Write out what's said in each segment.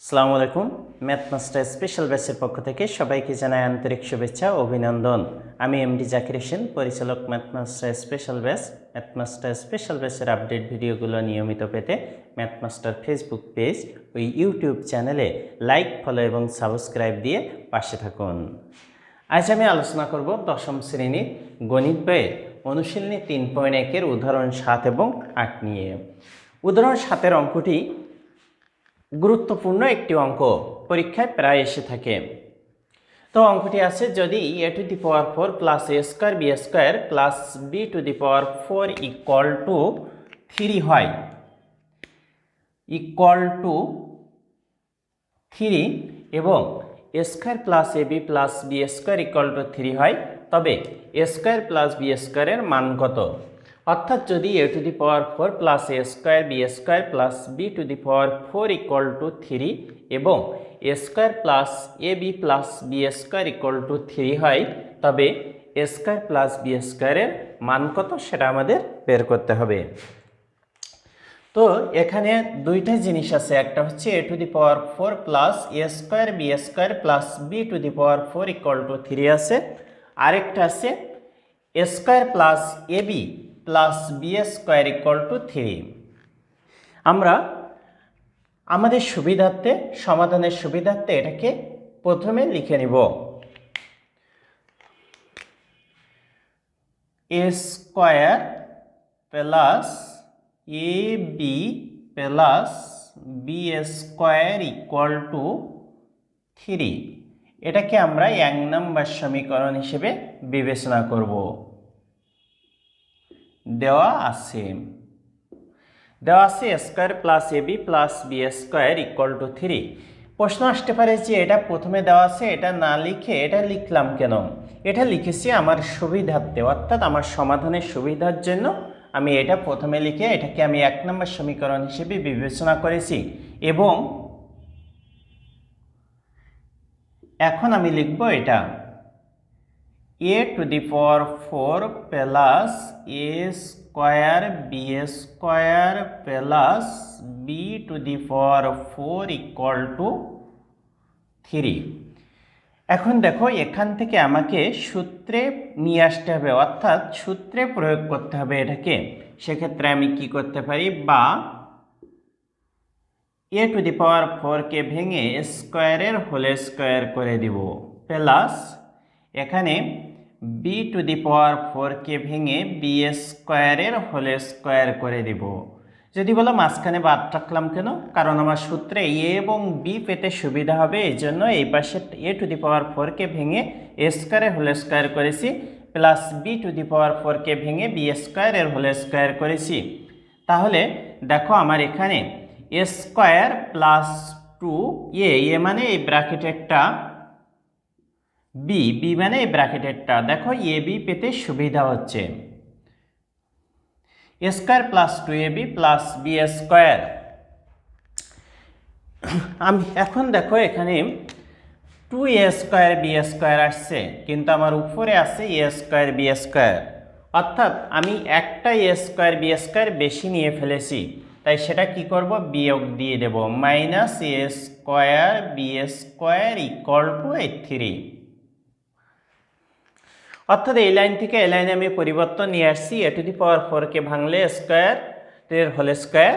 আসসালামু আলাইকুম। Math master special ব্যাচের পক্ষ থেকে সবাইকে জানাই আন্তরিক শুভেচ্ছা ও অভিনন্দন। আমি এমডি জাকির হোসেন, পরিচালক math master special batch. Math master special ব্যাচের আপডেট ভিডিওগুলো নিয়মিত পেতে ম্যাথ মাস্টার ফেসবুক পেজ ও ইউটিউব চ্যানেলে লাইক, ফলো এবং সাবস্ক্রাইব দিয়ে পাশে থাকুন। আজ আমি আলোচনা করব দশম শ্রেণীর গণিত বইয়ের অনুশীলনী 3.1-এর উদাহরণ 7 এবং 8 নিয়ে। উদাহরণ 7-এর অঙ্কটি গুরুত্বপূর্ণ একটি অঙ্ক, পরীক্ষায় প্রায় এসে থাকে। তো অঙ্কটি আছে, যদি a to the power 4 plus a square B square plus b to the power 4 equal to 3 হয়, ইকুয়াল টু 3 এবং a square plus ab plus b square equal to 3 হয়, তবে a স্কোয়ার প্লাস b স্কোয়ারের মান কত? অর্থাৎ যদি a to the power 4 plus a square B square plus b to the power 4 equal to 3 এবং a square plus ab plus b square equal to 3 হয়, তবে a স্কোয়ার প্লাস b স্কোয়ারের মান কত সেটা আমাদের বের করতে হবে। তো এখানে দুইটা জিনিস আছে, একটা হচ্ছে a to the power 4 plus a square B square plus b to the power 4 equal to 3 আছে, আরেকটা আছে a square plus ab plus B square equal to 3। আমরা আমাদের সুবিধার্থে, সমাধানের সুবিধার্থে এটাকে প্রথমে লিখে নিব। a square plus ab plus B square equal to 3, এটাকে আমরা 1 নম্বর সমীকরণ হিসেবে বিবেচনা করব। দেওয়া আছে a square plus ab plus B square equal to 3। প্রশ্ন আসতে পারে যে এটা প্রথমে দেওয়া আছে, এটা না লিখে এটা লিখলাম কেন? এটা লিখেছি আমার সুবিধার্থে, অর্থাৎ আমার সমাধানের সুবিধার জন্য আমি এটা প্রথমে লিখে এটাকে আমি 1 নম্বর সমীকরণ হিসেবে বিবেচনা করেছি। এবং এখন আমি লিখব এটা a to the power 4 plus a square B square plus b to the power 4 equal to 3। এখন দেখো, এখান থেকে আমাকে সূত্রে নিয়ে আসতে হবে, অর্থাৎ সূত্রে প্রয়োগ করতে হবে এটাকে। সেক্ষেত্রে আমি কি করতে পারি, বা a টু দি পাওয়ার 4-কে ভেঙে স্কোয়ারের হোল স্কোয়ার করে দিব, প্লাস এখানে b টু দি পাওয়ার 4-কে ভেঙে বি স্কোয়ারের হোল স্কোয়ার করে দিব। যদি বলো মাঝখানে বাদ রাখলাম কেন? কারণ আমার সূত্রে a এবং b পেতে সুবিধা হবে, এই জন্য এই পাশে a টু দি পাওয়ার 4-কে ভেঙে a স্কোয়ারের হোল স্কোয়ার করেছি, plus b to the power 4-কে ভেঙে বি স্কোয়ারের হোল স্কোয়ার করেছি। তাহলে দেখো, আমার এখানে a স্কোয়ার প্লাস 2a, মানে এই ব্র্যাকেটেরটা, b মানে এই ব্র্যাকেটেরটা, দেখো a b পেতে সুবিধা হচ্ছে। a square plus 2ab plus B square. আমি এখন দেখো, এখানে 2a স্কোয়ার বি স্কোয়ার আসছে, কিন্তু আমার উপরে আছে a স্কোয়ার বি স্কোয়ার, অর্থাৎ আমি একটা a স্কোয়ার বি স্কোয়ার বেশি নিয়ে ফেলেছি, তাই সেটা কি করব, বিয়োগ দিয়ে দেব, minus a square B square equal to 3। অর্থাৎ এই লাইন থেকে এই লাইনে আমি পরিবর্তন নিয়ে আসছি, a টু দি পাওয়ার 4-কে ভাঙলে স্কোয়ারের whole square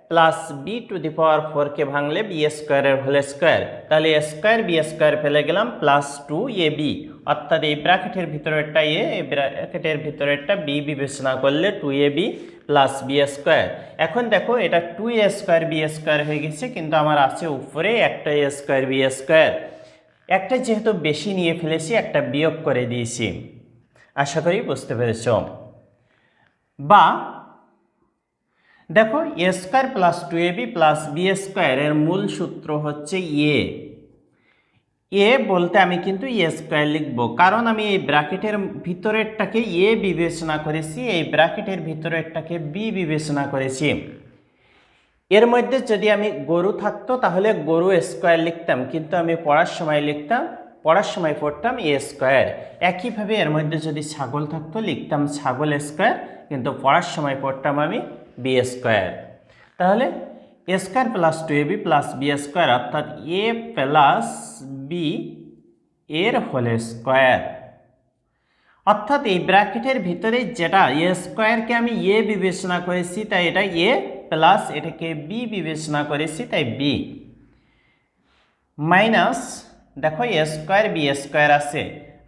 plus b to the power 4-কে ভাঙলে বি স্কোয়ারের হোল স্কোয়ার, তাহলে a স্কোয়ার বি স্কোয়ার ফেলে গেলাম, প্লাস 2ab, অর্থাৎ এই ব্র্যাকেটের ভিতরেরটা a, এই ব্র্যাকেটের ভিতরেরটা b বিবেচনা করলে 2ab প্লাস বি স্কোয়ার। এখন দেখো, এটা 2a স্কোয়ার বি স্কোয়ার হয়ে গেছে, কিন্তু আমার আছে উপরে একটা a স্কোয়ার বি স্কোয়ার, একটা যেহেতু বেশি নিয়ে ফেলেছি, একটা বিয়োগ করে দিয়েছি। আশা করি বুঝতে পেরেছ। বা দেখো, a square plus 2ab plus b স্কোয়ারের মূল সূত্র হচ্ছে a বলতে আমি কিন্তু a স্কোয়ার লিখব, কারণ আমি এই ব্র্যাকেটের ভিতরেরটাকে a বিবেচনা করেছি, এই ব্র্যাকেটের ভিতরেরটাকে b বিবেচনা করেছি। এর মধ্যে যদি আমি গরু থাকতো তাহলে গরু স্কোয়ার লিখতাম, কিন্তু আমি পড়ার সময় পড়তাম a স্কোয়ার। একইভাবে এর মধ্যে যদি ছাগল থাকতো লিখতাম ছাগল স্কোয়ার, কিন্তু পড়ার সময় পড়তাম আমি বি স্কোয়ার। তাহলে এ square plus 2ab plus B square অর্থাৎ এ প্লাস বি এর হোল স্কোয়ার। অর্থাৎ এই ব্র্যাকেটের ভিতরে যেটা এ স্কোয়ারকে আমি এ বিবেচনা করেছি তাই এটা এ প্লাস এটাকে বি বিবেচনা করেছি তাই বি মাইনাস দেখো এ স্কোয়ার বি স্কোয়ার আছে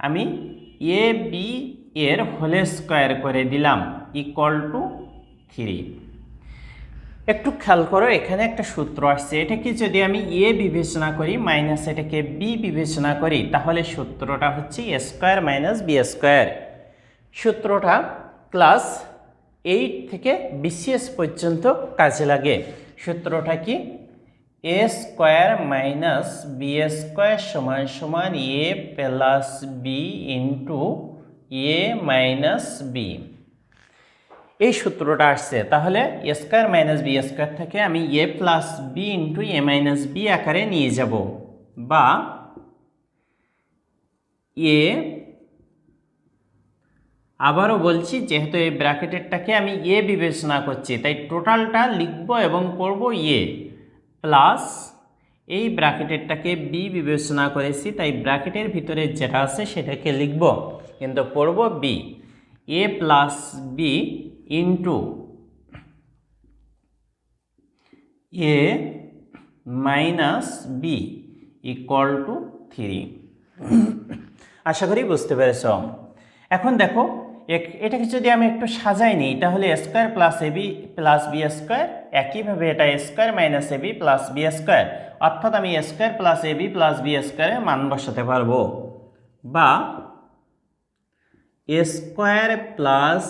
আমি এ বি এর হোল স্কোয়ার করে দিলাম ইকুয়াল টু 3। একটু খেয়াল করো এখানে একটা সূত্র আসছে, এটাকে যদি আমি এ বিবেচনা করি মাইনাস এটাকে বি বিবেচনা করি তাহলে সূত্রটা হচ্ছে এ স্কোয়ার মাইনাস বি স্কোয়ার। সূত্রটা ক্লাস 8 থেকে বিসিএস পর্যন্ত কাজে লাগে। সূত্রটা কি? A square minus B square সমান সমান এ plus b into a minus B. এই সূত্রটা আসছে, তাহলে এ স্কোয়ার মাইনাস বি স্কোয়ার থেকে আমি এ plus b into a minus B আকারে নিয়ে যাব, বা এ আবারও বলছি যেহেতু এই ব্র্যাকেটেরটাকে আমি এ বিবেচনা করছি তাই টোটালটা লিখব এবং পড়ব এ প্লাস এই ব্র্যাকেটেরটাকে বি বিবেচনা করেছি তাই ব্র্যাকেটের ভিতরে যেটা আছে সেটাকে লিখব কিন্তু পড়ব b. A plus b into a minus b equal to 3। আশা করি বুঝতে পেরেছ। এখন দেখো এটাকে যদি আমি একটু সাজাই নিই তাহলে এ square plus a b plus B square, একইভাবে এটা a square minus a b plus B square, অর্থাৎ আমি a square plus a b plus b স্কোয়ারের মান বসাতে পারবো, বা a square plus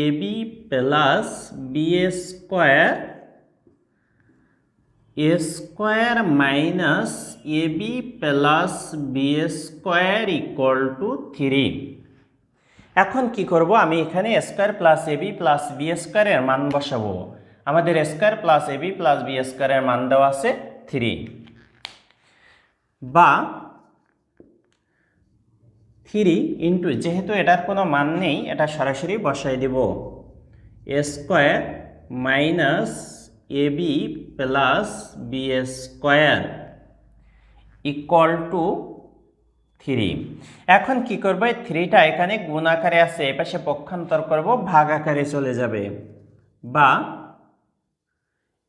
a b plus B square a square minus a b plus B square equal to 3। এখন কি করব, আমি এখানে a square plus a b plus b স্কোয়ারের মান বসাবো। আমাদের এ square plus a b plus b স্কোয়ারের মান দেওয়া আছে 3, বা 3 ইন্টু, যেহেতু এটার কোনো মান নেই এটা সরাসরি বসাই দেব, a square minus a b plus B square equal to 3। এখন কি করবো, এই 3টা এখানে গুণ আকারে আছে, এ পাশে পক্ষান্তর করব, ভাগ আকারে চলে যাবে, বা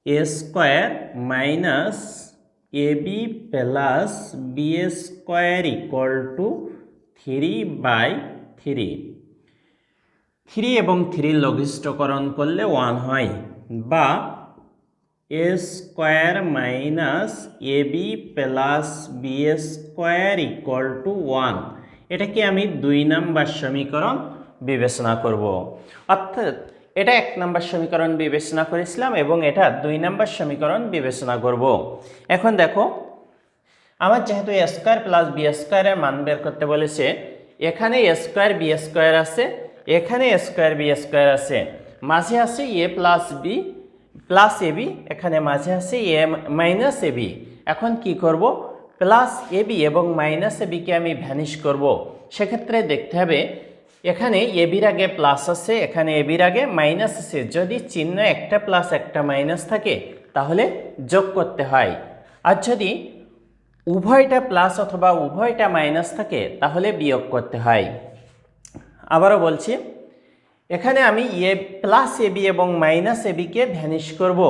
a square minus a b plus B square equal to 3/3। 3 এবং 3 লঘিষ্ঠকরণ করলে 1 হয়, বা a square minus a b plus B square equal to 1। এটাকে আমি 2 নম্বর সমীকরণ বিবেচনা করব, অর্থাৎ এটা 1 নম্বর সমীকরণ বিবেচনা করেছিলাম এবং এটা 2 নম্বর সমীকরণ বিবেচনা করব। এখন দেখো আমার যেহেতু এ স্কোয়ার প্লাস বি স্কোয়ারের মান বের করতে বলেছে, এখানে এ স্কোয়ার বি স্কোয়ার আছে, এখানে এ স্কোয়ার বি স্কোয়ার আছে, মাঝে আছে এ plus B plus a B, এখানে মাঝে আছে এ মাইনাস এ বি। এখন কি করব, প্লাস এ বি এবং মাইনাস এ বিকে আমি ভ্যানিশ করব। সেক্ষেত্রে দেখতে হবে এখানে এ বির আগে প্লাস আছে, এখানে এ বির আগে মাইনাস আছে, যদি চিহ্ন একটা প্লাস একটা মাইনাস থাকে তাহলে যোগ করতে হয়, আর যদি উভয়টা প্লাস অথবা উভয়টা মাইনাস থাকে তাহলে বিয়োগ করতে হয়। আবারও বলছি, এখানে আমি এ প্লাস এ বি এবং মাইনাস এ বিকে ভ্যানিশ করব,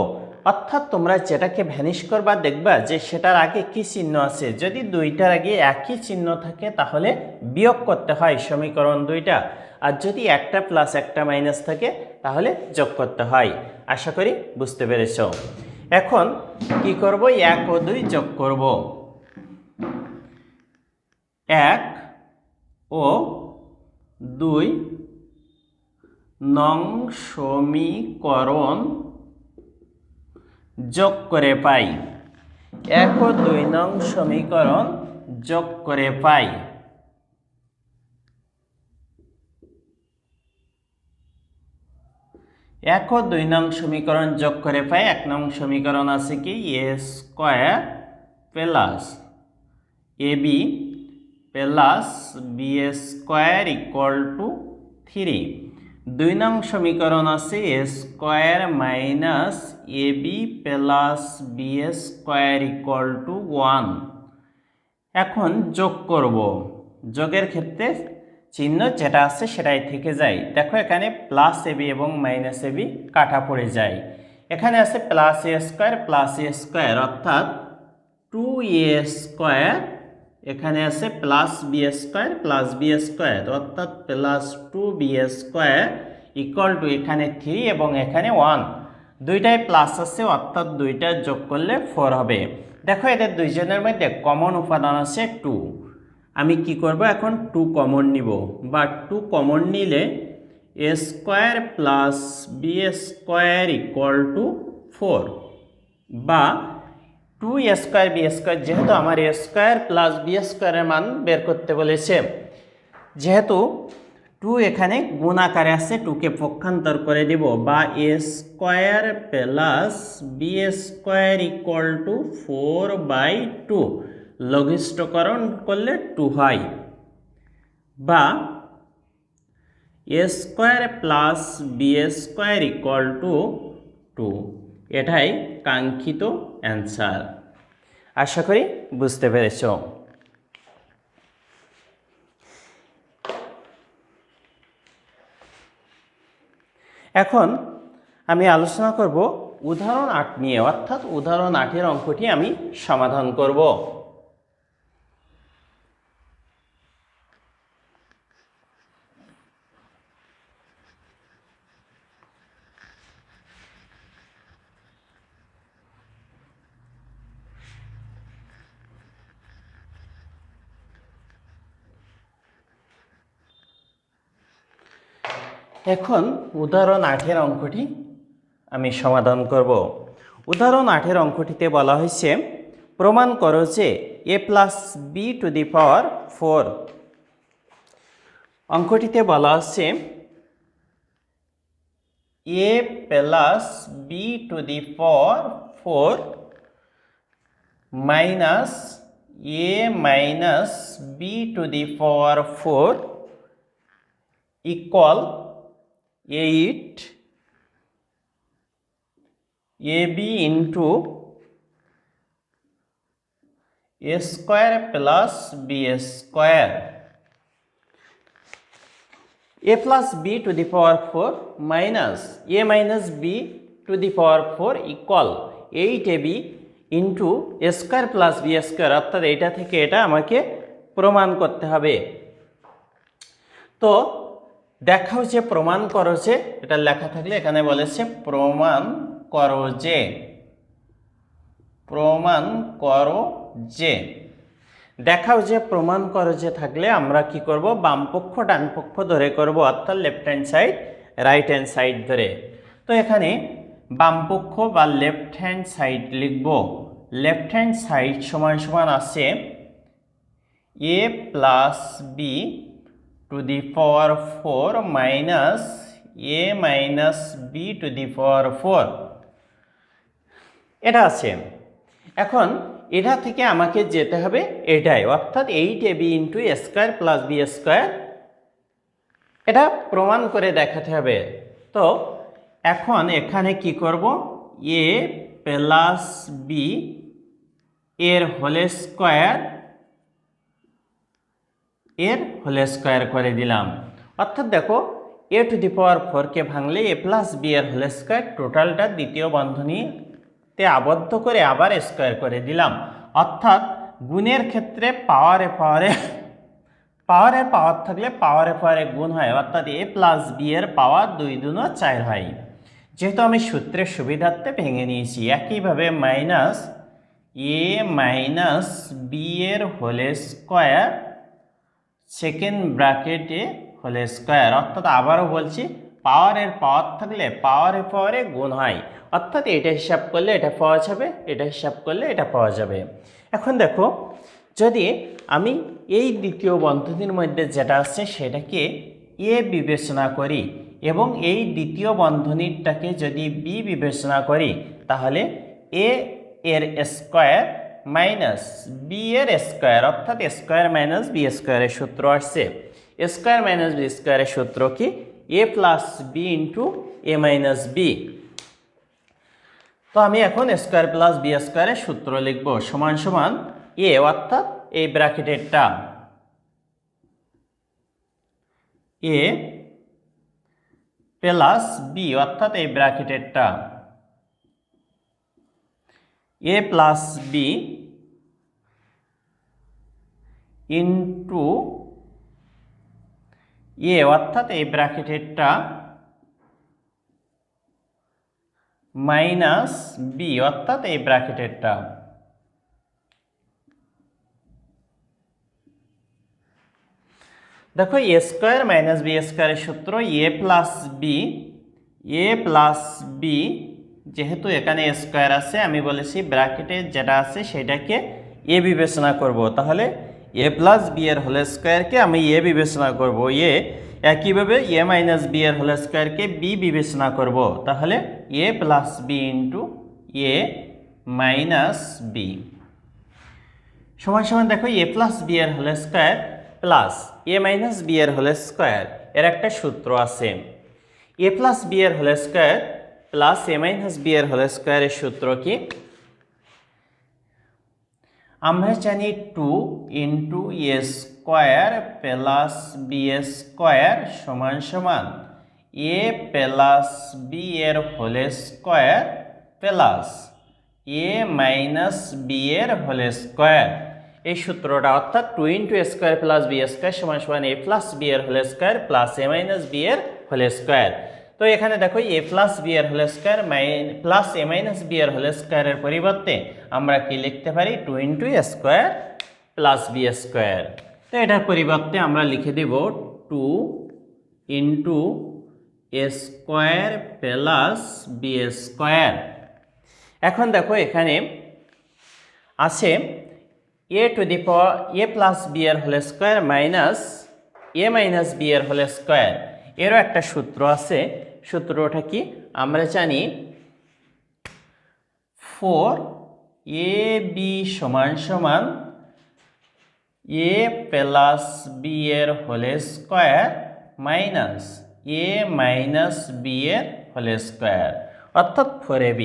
অর্থাৎ তোমরা যেটাকে ভ্যানিশ করবা দেখবা যে সেটার আগে কি চিহ্ন আছে, যদি দুইটার আগে একই চিহ্ন থাকে তাহলে বিয়োগ করতে হয় সমীকরণ দুইটা, আর যদি একটা প্লাস একটা মাইনাস থাকে তাহলে যোগ করতে হয়। আশা করি বুঝতে পেরেছ। এখন কি করব, 1 ও 2 যোগ করব, 1 ও 2 নং সমীকরণ যোগ করে পাই, 1 ও 2 নং সমীকরণ যোগ করে পাই। 1 ও 2 নং সমীকরণ যোগ করে পাই। 1 নং সমীকরণ আছে কি, a square plus a b plus B square equal to 3, 2 নং সমীকরণ আছে a square minus ab plus b square equal to 1। এখন যোগ করব, যোগের ক্ষেত্রে চিহ্ন যেটা আছে সেটাই থেকে যায়। দেখো এখানে প্লাস ab এবং মাইনাস ab কাটা পড়ে যায়। এখানে আছে প্লাস a স্কয়ার অর্থাৎ 2a স্কয়ার, এখানে আছে প্লাস b স্কয়ার অর্থাৎ plus 2b square equal two এখানে 3 এবং এখানে 1, দুইটাই প্লাস আছে অর্থাৎ দুইটা যোগ করলে 4 হবে। দেখো এদের দুইজনের মধ্যে কমন উপাদান আছে 2, আমি কি করব এখন 2 কমন নিব, বা 2 কমন নিলে a square plus b square equal two 4, বা 2a স্কয়ার b স্কয়ার, যেহেতু আমার a স্কয়ার প্লাস b স্কয়ারের মান বের করতে বলেছে, যেহেতু 2 এখানে গুণ আকারে আছে 2কে পক্ষান্তর করে দিব, বা a square plus b square equal two 4/2, লঘিষ্ঠকরণ করলে 2 হয়, বা a square plus b square equal two 2, এটাই কাঙ্ক্ষিত অ্যান্সার। আশা করি বুঝতে পেরেছ। এখন আমি আলোচনা করব উদাহরণ 8 নিয়ে, অর্থাৎ উদাহরণ 8-এর অঙ্কটি আমি সমাধান করব। এখন উদাহরণ 8-এর অঙ্কটি আমি সমাধান করব। উদাহরণ 8-এর অঙ্কটিতে বলা হয়েছে প্রমাণ করো যে a plus b to the power 4। অঙ্কটিতে বলা আছে a plus b to the power 4 minus a minus b to the power 4 equal 8 ab into a square plus b square। a plus b to the power 4 minus a minus b to the power 4 equal 8ab into a square plus b square, অর্থাৎ এটা থেকে এটা আমাকে প্রমাণ করতে হবে। তো দেখাও যে প্রমাণ করো যে, এটা লেখা থাকলে এখানে বলেছে প্রমাণ করো যে, প্রমাণ করো যে, দেখাও যে প্রমাণ করো যে থাকলে আমরা কি করব, বাম পক্ষ ডান পক্ষ ধরে করব, অর্থাৎ left hand side right hand side ধরে। তো এখানে বাম পক্ষ বা লেফট হ্যান্ড সাইড লিখব। লেফট হ্যান্ড সাইড সমান সমান আছে a plus b to the power 4 minus a minus b to the power 4, এটা আছে। এখন এটা থেকে আমাকে যেতে হবে এটাই, অর্থাৎ 8ab into a square plus b square, এটা প্রমাণ করে দেখাতে হবে। তো এখন এখানে কি করব, a প্লাস b এর হোল স্কয়ার করে দিলাম, অর্থাৎ দেখো a টু দি পাওয়ার 4কে ভাঙলে a প্লাস b এর হোল স্কয়ার, টোটালটা দ্বিতীয় বন্ধনীতে আবদ্ধ করে আবার স্কয়ার করে দিলাম, অর্থাৎ গুণের ক্ষেত্রে পাওয়ারে পাওয়ার থাকলে পাওয়ারে গুণ হয়, অর্থাৎ a প্লাস b এর পাওয়ার 2 দুনো 4 হয়। যেহেতু আমি সূত্রের সুবিধার্থে ভেঙে নিয়েছি, একইভাবে মাইনাস a মাইনাস b এর হোল স্কয়ার সেকেন্ড ব্র্যাকেটে হোল স্কয়ার, অর্থাৎ আবারও বলছি পাওয়ার থাকলে পাওয়ারে গুণ হয়, অর্থাৎ এটা হিসাব করলে এটা পাওয়া যাবে, এটা হিসাব করলে এটা পাওয়া যাবে। এখন দেখো যদি আমি এই দ্বিতীয় বন্ধনীর মধ্যে যেটা আছে সেটাকে a বিবেচনা করি এবং এই দ্বিতীয় বন্ধনীটাকে যদি b বিবেচনা করি, তাহলে a এর স্কয়ার মাইনাস b এর স্কয়ার, অর্থাৎ স্কয়ার মাইনাস বি স্কয়ারের সূত্র আসছে। স্কয়ার মাইনাস বি স্কয়ারের সূত্র কি, এ plus b into a minus B. তো আমি এখন স্কোয়ার প্লাস বি স্কোয়ারের সূত্র লিখব, সমান সমান এ অর্থাৎ এই ব্র্যাকেটেরটা, এ প্লাস বি অর্থাৎ এই ব্র্যাকেটেরটা, এ প্লাস বি ইন্টু এ অর্থাৎ এই ব্র্যাকেটেরটা মাইনাস বি অর্থাৎ এই ব্র্যাকেটেরটা। দেখো এ স্কোয়ার মাইনাস বি স্কোয়ারের সূত্র এ প্লাস বি, যেহেতু এখানে স্কোয়ার আছে আমি বলেছি ব্র্যাকেটে যেটা আছে সেটাকে এ বিবেচনা করব, তাহলে এ প্লাস বি এর হোল স্কোয়ারকে আমি এ বিবেচনা করব এ, একইভাবে এ মাইনাস বি এর হোল স্কোয়ারকে বি বিবেচনা করব, তাহলে এ plus b into a minus B সমান সমান দেখো এ প্লাস বি এর হোল স্কোয়ার প্লাস এ মাইনাস বি এর হোল স্কোয়ার, এর একটা সূত্র আছে। এ প্লাস বি এর হোল স্কোয়ার প্লাস এ মাইনাস বি এর হোল স্কোয়ারের সূত্র কি? আমরা জানি 2 into a square plus B square সমান সমান এ প্লাস বি এর হোল স্কোয়ার প্লাস এ মাইনাস বি এর হোল স্কোয়ার। এই সূত্রটা অর্থাৎ 2 into a square plus B square সমান সমান এ প্লাস বি এর হোল স্কোয়ার প্লাস এ মাইনাস বি এর হোল স্কোয়ার। তো এখানে দেখো এ প্লাস বি এর হোল স্কোয়ার প্লাস এ মাইনাস বি এর হোল স্কোয়ারের পরিবর্তে আমরা কি লিখতে পারি 2 into a square plus B square. তো এটার পরিবর্তে আমরা লিখে দিব 2 into a square plus B square. এখন দেখো এখানে আছে a to the power a plus B এর whole square minus a minus b এর হোল স্কোয়ার, এরও একটা সূত্র আছে। সূত্রটা কি? আমরা জানি 4ab সমান সমান এ প্লাস বি এর whole square minus a minus b এর হোল স্কোয়ার, অর্থাৎ 4ab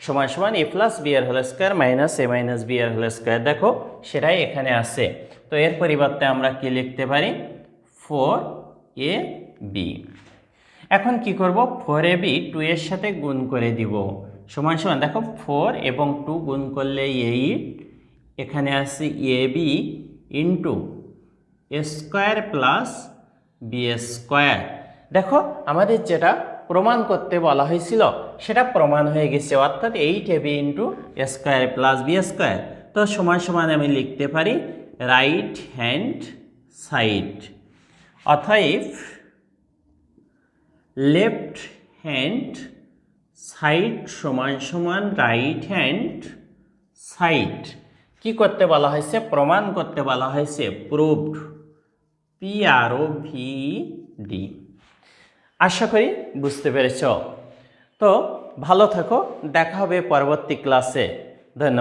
সমান সমান এ প্লাস বি এর whole square minus a minus b এর হোল স্কোয়ার। দেখো সেটাই এখানে আছে। তো এর পরিবর্তে আমরা কি লিখতে পারি 4ab। এখন কি করব 4ab 2 এর সাথে গুণ করে দিব, সমান সমান দেখো 4 এবং 2 গুণ করলে 8, এখানে আছে ab into a square plus B square. দেখো আমাদের যেটা প্রমাণ করতে বলা হয়েছিল সেটা প্রমাণ হয়ে গেছে, অর্থাৎ 8ab into a square plus B square. তো সমান সমান আমি লিখতে পারি রাইট হ্যান্ড সাইড, অতএব লেফট হ্যান্ড সাইড সমান সমান রাইট হ্যান্ড সাইড। কি করতে বলা হয়েছে? প্রমাণ করতে বলা হয়েছে, প্রুভড, PROVD। আশা করি বুঝতে পেরেছ। তো ভালো থাকো, দেখা হবে পরবর্তী ক্লাসে। ধন্যবাদ।